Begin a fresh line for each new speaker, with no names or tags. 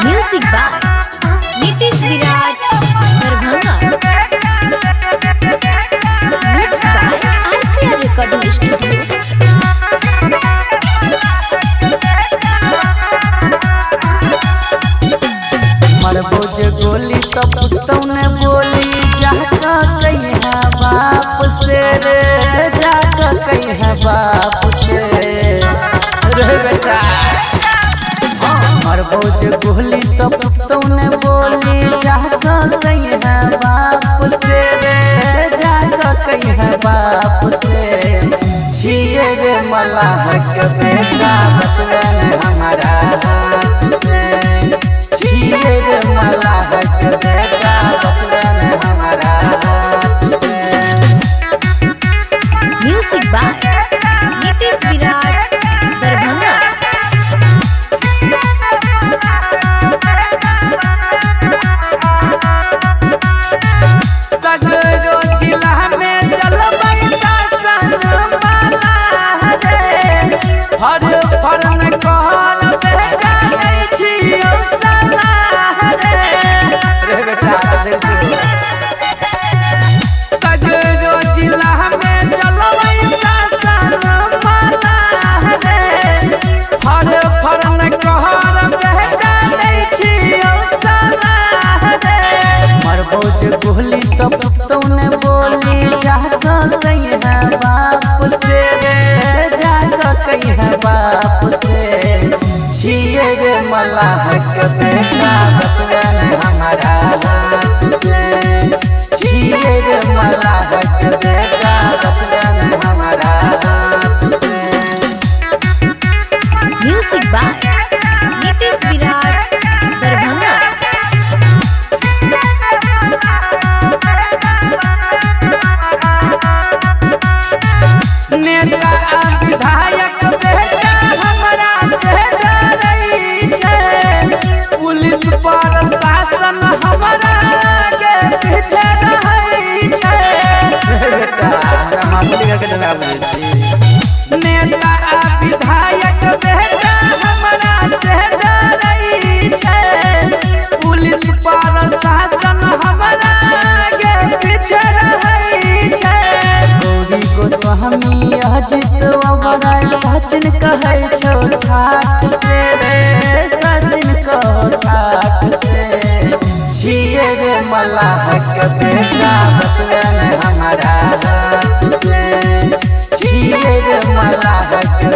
Music by Nitish Virat Darbhanga. Mix by RPR recording studio.
मरबो जे गोली तो पुतौने बोली जाका कहिया बाप से रे, जाका कहिया बाप से रे बेटा। मरबो जे गोली तो पुतौने बोली जाका कहिया बाप से रे, जाका कहिया बाप से। छिए रे मलाह के बेटा बचवन हमारा से, छिए रे मलाह के बेटा बचवन हमारा से।
Music by Nitish Virat Darbhanga.
सगरो जिला में चलबै शासन वाला रे, हर फरन कहल बेटा नहीं छियौ सलाह रे बेटा। सगरो जिला में चलबै शासन वाला रे, हर फरन कहल बेटा नहीं छियौ सलाह रे। मरबो जे गोली तो पुतौने बोली जाका कहिया बाप से रे, जाका कहिया बाप से। छिए रे मलाह के बेटा बचवन हमारा से, छिए रे मलाह के बेटा बचवन हमारा से।
Music by Nitish Virat Darbhanga.
नेता आ विधायक बेटा हमरा से डरै छै, पुलिस प्रशासन हमरा के पीछे रहै छै बेटा। हमरा के जवाब दै छी। नेता आ विधायक बेटा हमरा से डरै छै, पुलिस प्रशासन हमरा के पीछे रहै छै। गौरी गोस्वामी अजित बड़ा सचिन कहै छौ ठाठ से रे, सचिन कहो ठाठ से। छिए रे मलाह के बेटा बचवन हमारा से, छिए रे मलाह के